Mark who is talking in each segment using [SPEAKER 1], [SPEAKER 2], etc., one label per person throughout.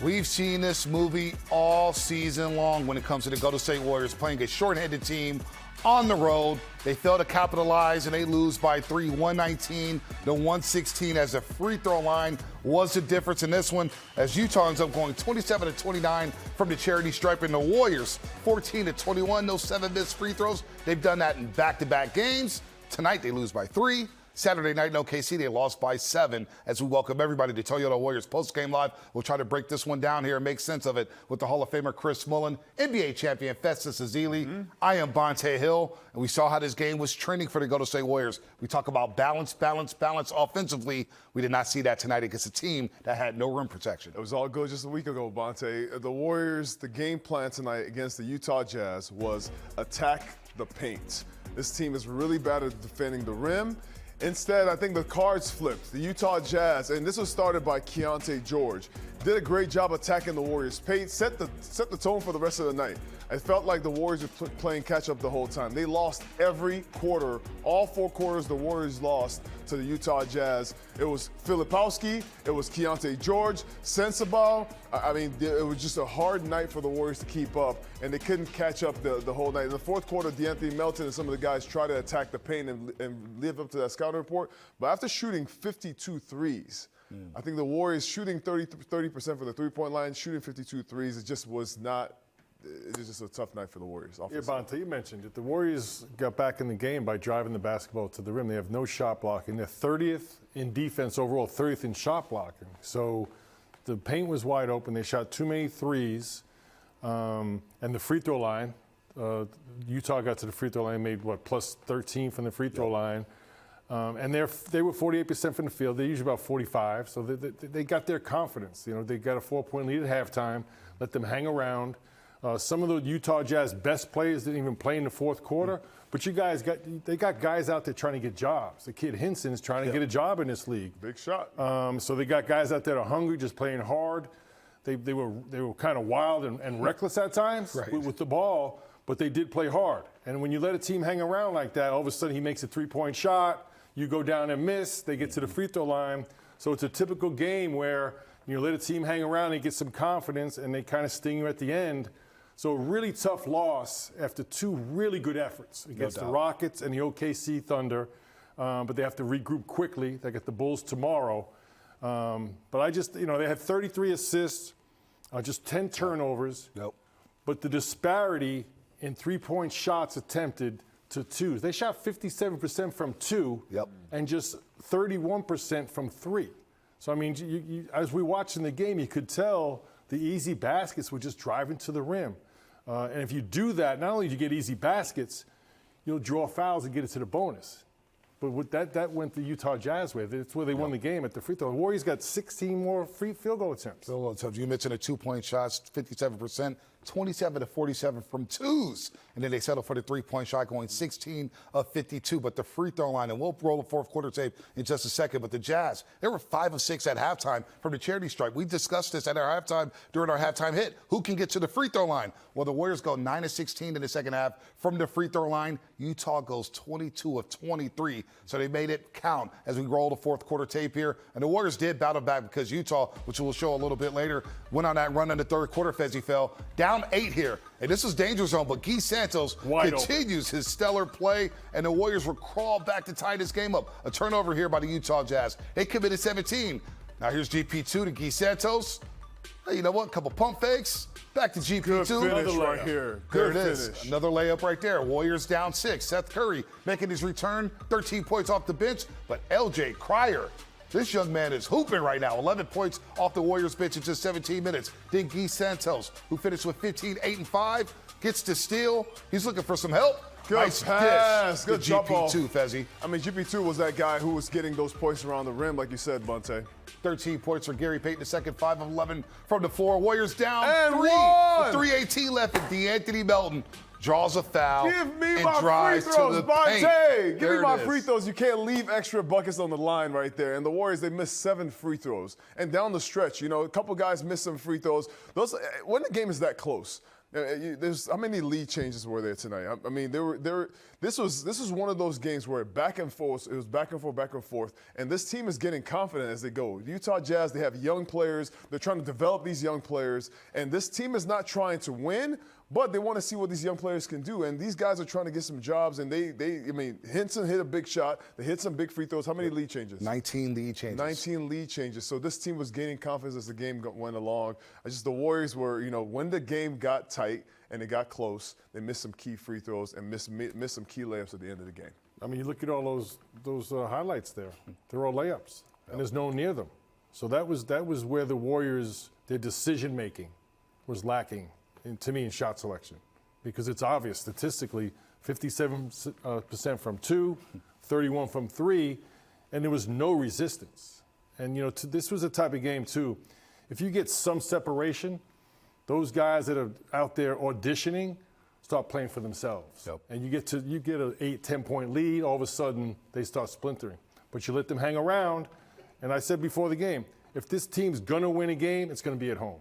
[SPEAKER 1] We've seen this movie all season long when it comes to the Golden State Warriors playing a shorthanded team on the road. They fail to capitalize and they lose by 3, 119 to 116, as the free throw line was the difference in this one, as Utah ends up going 27 to 29 from the charity stripe, and the Warriors 14 to 21, those 7 missed free throws. They've done that in back-to-back games. Tonight they lose by 3. Saturday night in OKC, they lost by 7. As we welcome everybody to Toyota Warriors Postgame Live, we'll try to break this one down here and make sense of it with the Hall of Famer Chris Mullin, NBA champion Festus Ezeli. I am Bonta Hill, and we saw how this game was trending for the Golden State Warriors. We talk about balance offensively. We did not see that tonight against a team that had no rim protection.
[SPEAKER 2] It was all good just a week ago, Bonta. The Warriors, the game plan tonight against the Utah Jazz was attack the paint. This team is really bad at defending the rim. Instead, I think the cards flipped. The Utah Jazz, and this was started by Keontae George, did a great job attacking the Warriors' paint, set the tone for the rest of the night. It felt like the Warriors were playing catch-up the whole time. They lost every quarter. All 4 quarters the Warriors lost to the Utah Jazz. It was Filipowski, it was Keontae George, Sensabaugh. I mean, it was just a hard night for the Warriors to keep up, and they couldn't catch up the whole night. In the fourth quarter, DeAnthony Melton and some of the guys tried to attack the paint and live up to that scouting report. But after shooting 52 threes, I think the Warriors shooting 30% for the three-point line, shooting 52 threes, it just was not. It was just a tough night for the Warriors.
[SPEAKER 3] Yeah, Bonta, you mentioned it. The Warriors got back in the game by driving the basketball to the rim. They have no shot blocking. They're 30th in defense overall, 30th in shot blocking. So the paint was wide open. They shot too many threes. And the free throw line, Utah got to the free throw line, made, plus 13 from the free throw line. And they were 48% from the field. They're usually about 45. So they got their confidence. You know, they got a 4-point lead at halftime, let them hang around. Some of the Utah Jazz best players didn't even play in the fourth quarter, but they got guys out there trying to get jobs. The kid Hinson's trying to get a job in this league.
[SPEAKER 2] Big shot.
[SPEAKER 3] So they got guys out there that are hungry, just playing hard. They were kind of wild and reckless at times with the ball, but they did play hard. And when you let a team hang around like that, all of a sudden he makes a 3-point shot, you go down and miss, they get to the free throw line. So it's a typical game where you let a team hang around and get some confidence, and they kind of sting you at the end. So a really tough loss after 2 really good efforts against the Rockets and the OKC Thunder. But they have to regroup quickly. They get the Bulls tomorrow. But I just, they had 33 assists, just 10 turnovers. But the disparity in 3-point shots attempted to 2. They shot 57% from 2 and just 31% from 3. So, I mean, as we watched in the game, you could tell the easy baskets were just driving to the rim. And if you do that, not only do you get easy baskets, you'll draw fouls and get it to the bonus. But with that went the Utah Jazz way. That's where they won the game at the free throw. The Warriors got 16 more free field goal attempts.
[SPEAKER 1] You mentioned the 2-point shots, 57%, 27 to 47 from 2s. And then they settled for the 3-point shot, going 16 of 52. But the free throw line, and we'll roll the fourth quarter tape in just a second, but the Jazz, they were 5 of 6 at halftime from the charity stripe. We discussed this at our halftime during our halftime hit. Who can get to the free throw line? Well, the Warriors go 9 of 16 in the second half from the free throw line. Utah goes 22 of 23. So they made it count as we roll the fourth quarter tape here. And the Warriors did battle back because Utah, which we'll show a little bit later, went on that run in the third quarter. Fezzi fell down 8 here. And this was danger zone, but Guy Santos continues his stellar play, and the Warriors will crawl back to tie this game up. A turnover here by the Utah Jazz. They committed 17. Now here's GP2 to Guy Santos. Hey, you know what? A couple pump fakes. Back to GP2.
[SPEAKER 2] Good finish right here.
[SPEAKER 1] There it is. Another layup right there. Warriors down 6. Seth Curry making his return. 13 points off the bench. But LJ Cryer, this young man is hooping right now. 11 points off the Warriors bench in just 17 minutes. Then Guy Santos, who finished with 15, 8, and 5, gets to steal. He's looking for some help.
[SPEAKER 2] Good
[SPEAKER 1] nice
[SPEAKER 2] pass.
[SPEAKER 1] Dish.
[SPEAKER 2] Good jump off.
[SPEAKER 1] GP2, Fezzi.
[SPEAKER 2] I mean, GP2 was that guy who was getting those points around the rim, like you said, Bonta.
[SPEAKER 1] 13 points for Gary Payton II, 5 of 11 from the floor. Warriors down
[SPEAKER 2] and
[SPEAKER 1] 3.
[SPEAKER 2] One.
[SPEAKER 1] 3:18 left, and DeAnthony Melton draws a foul.
[SPEAKER 2] Give me
[SPEAKER 1] and
[SPEAKER 2] my
[SPEAKER 1] drives
[SPEAKER 2] free throws,
[SPEAKER 1] to the paint.
[SPEAKER 2] Bonta. Give me my
[SPEAKER 1] it
[SPEAKER 2] free
[SPEAKER 1] is.
[SPEAKER 2] throws. You can't leave extra buckets on the line right there. And the Warriors, they missed 7 free throws. And down the stretch, a couple guys missed some free throws. When the game is that close, There's how many lead changes were there tonight? I mean, this was one of those games where back and forth. It was back and forth, and this team is getting confident as they go. Utah Jazz, they have young players. They're trying to develop these young players, and this team is not trying to win, but they want to see what these young players can do. And these guys are trying to get some jobs. And I mean, Henson hit a big shot. They hit some big free throws. How many lead changes?
[SPEAKER 1] 19 lead changes.
[SPEAKER 2] 19 lead changes. So this team was gaining confidence as the game went along. The Warriors were, when the game got tight and it got close, they missed some key free throws and missed some key layups at the end of the game.
[SPEAKER 3] I mean, you look at all those highlights there. They're all layups, and there's no one near them. So that was where the Warriors, their decision making, was lacking. To me, in shot selection, because it's obvious statistically, 57% from 2, 31 from 3, and there was no resistance. And this was a type of game too. If you get some separation, those guys that are out there auditioning start playing for themselves.
[SPEAKER 1] Yep.
[SPEAKER 3] And you get an 8-10 point lead. All of a sudden, they start splintering. But you let them hang around. And I said before the game, if this team's gonna win a game, it's gonna be at home.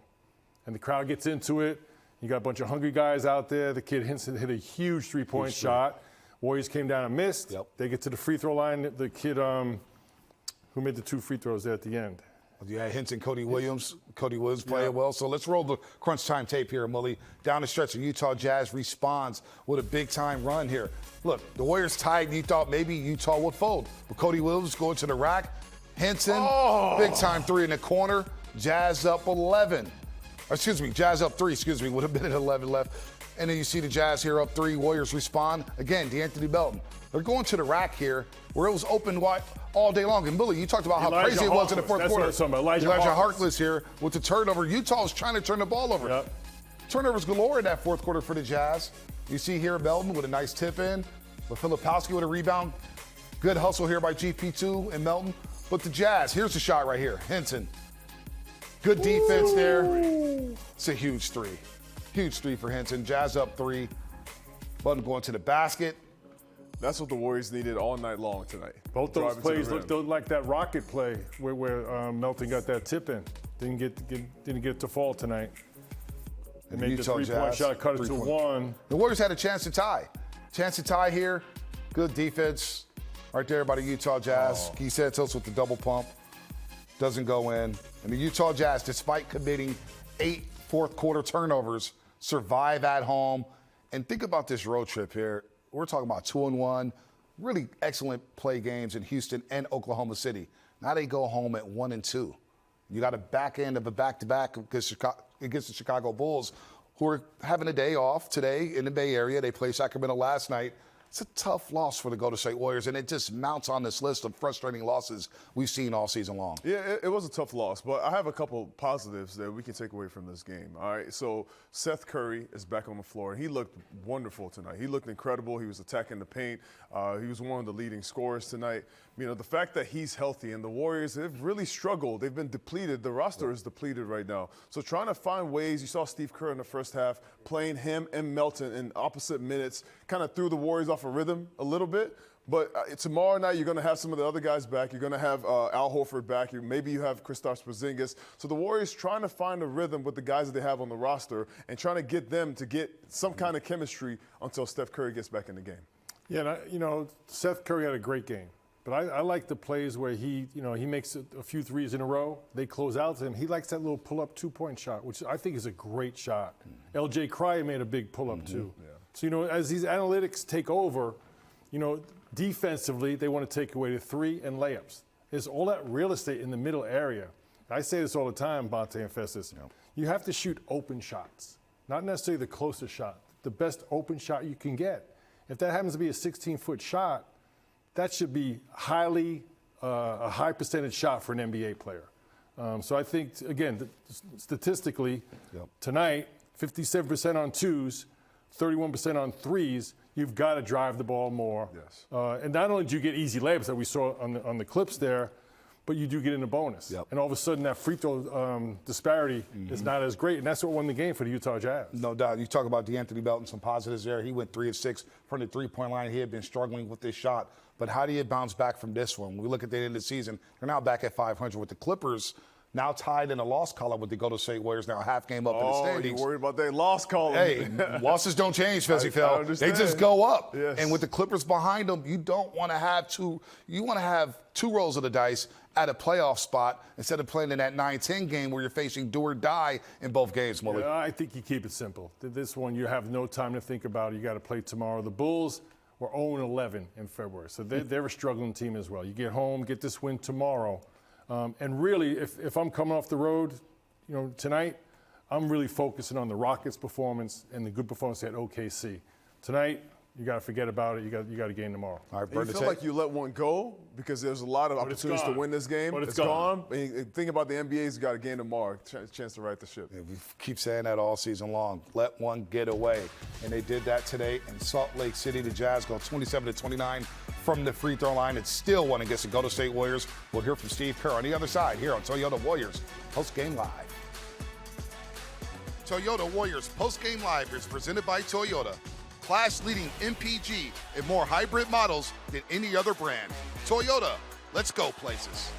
[SPEAKER 3] And the crowd gets into it. You got a bunch of hungry guys out there. The kid Henson hit a huge three-point shot. Warriors came down and missed.
[SPEAKER 1] Yep.
[SPEAKER 3] They get to the free throw line. The kid who made the 2 free throws there at the end.
[SPEAKER 1] You had Henson, Cody Williams. Cody Williams played well. So let's roll the crunch time tape here, Mully. Down the stretch, the Utah Jazz responds with a big-time run here. Look, the Warriors tied, and you thought maybe Utah would fold. But Cody Williams going to the rack. Henson, big-time 3 in the corner. Jazz up 11. Jazz up 3, would have been at 11 left. And then you see the Jazz here up 3, Warriors respond. Again, DeAnthony Melton. They're going to the rack here where it was open wide all day long. And Billy, you talked about how crazy it was in the fourth quarter. Elijah Harkless here with the turnover. Utah was trying to turn the ball over.
[SPEAKER 3] Yep.
[SPEAKER 1] Turnovers galore in that fourth quarter for the Jazz. You see here Melton with a nice tip in. But Filipowski with a rebound. Good hustle here by GP2 and Melton. But the Jazz, here's the shot right here. Henson. Good defense there. It's a huge 3. Huge 3 for Henson. Jazz up 3. Button going to the basket.
[SPEAKER 2] That's what the Warriors needed all night long tonight.
[SPEAKER 3] Both those plays looked like that Rocket play where Melton got that tip in. Didn't get to fall tonight. They made the 3-point shot, cut it to 1.
[SPEAKER 1] The Warriors had a chance to tie. Chance to tie here. Good defense right there by the Utah Jazz. Keith Santos with the double pump. Doesn't go in. And the Utah Jazz, despite committing 8 fourth-quarter turnovers, survive at home. And think about this road trip here. We're talking about 2-1, really excellent play games in Houston and Oklahoma City. Now they go home at 1-2. You got a back end of a back-to-back against the Chicago Bulls, who are having a day off today in the Bay Area. They played Sacramento last night. It's a tough loss for the Golden State Warriors, and it just mounts on this list of frustrating losses we've seen all season long.
[SPEAKER 2] Yeah, it was a tough loss, but I have a couple positives that we can take away from this game. All right, so Seth Curry is back on the floor, and he looked wonderful tonight. He looked incredible. He was attacking the paint. He was one of the leading scorers tonight. The fact that he's healthy, and the Warriors have really struggled. They've been depleted. The roster is depleted right now. So trying to find ways, you saw Steve Kerr in the first half playing him and Melton in opposite minutes, kind of threw the Warriors off a rhythm a little bit. But tomorrow night, you're going to have some of the other guys back. You're going to have Al Horford back. Maybe you have Kristaps Porzingis. So the Warriors trying to find a rhythm with the guys that they have on the roster and trying to get them to get some kind of chemistry until Steph Curry gets back in the game.
[SPEAKER 3] Yeah, Seth Curry had a great game. But I like the plays where he makes a few threes in a row. They close out to him. He likes that little pull-up 2-point shot, which I think is a great shot. L.J. Cryer made a big pull-up too. Yeah. So, as these analytics take over, defensively, they want to take away the 3 and layups. There's all that real estate in the middle area. I say this all the time, Bonta and Festus. Yep. You have to shoot open shots, not necessarily the closest shot, the best open shot you can get. If that happens to be a 16-foot shot, that should be a high percentage shot for an NBA player. So I think, again, statistically, tonight, 57% on 2s, 31% on 3s. You've got to drive the ball more.
[SPEAKER 2] Yes.
[SPEAKER 3] And not only do you get easy layups that we saw on the clips there, but you do get in a bonus. Yep. And all of a sudden, that free throw disparity is not as great, and that's what won the game for the Utah Jazz.
[SPEAKER 1] No doubt. You talk about DeAnthony Melton, some positives there. He went 3 of 6 from the three-point line. He had been struggling with this shot. But how do you bounce back from this one? When we look at the end of the season, they're now back at 500 with the Clippers. now tied in a loss column with the Golden State Warriors, now a half game up in the standings.
[SPEAKER 2] You worried about that loss column?
[SPEAKER 1] Hey, losses don't change, Festus. They just go up.
[SPEAKER 2] Yes.
[SPEAKER 1] And with the Clippers behind them, you don't want to have two. You want to have two rolls of the dice at a playoff spot instead of playing in that 9-10 game where you're facing do or die in both games, Mullin.
[SPEAKER 3] Yeah, I think you keep it simple. This one, you have no time to think about it. You got to play tomorrow. The Bulls were 0-11 in February, so they're a struggling team as well. You get home, get this win tomorrow. And really, if I'm coming off the road, tonight, I'm really focusing on the Rockets' performance and the good performance at OKC. Tonight, you got to forget about it. You got a game tomorrow.
[SPEAKER 1] All right,
[SPEAKER 2] you feel like you let one go because there's a lot of opportunities to win this game.
[SPEAKER 3] But it's gone.
[SPEAKER 2] And think about the NBA's got a game tomorrow, chance to right the ship.
[SPEAKER 1] Yeah, we keep saying that all season long. Let one get away. And they did that today in Salt Lake City. The Jazz go 27-29 from the free throw line. It's still one against the Golden State Warriors. We'll hear from Steve Kerr on the other side here on Toyota Warriors Postgame Live. Toyota Warriors Postgame Live is presented by Toyota. Class-leading MPG and more hybrid models than any other brand. Toyota, let's go places.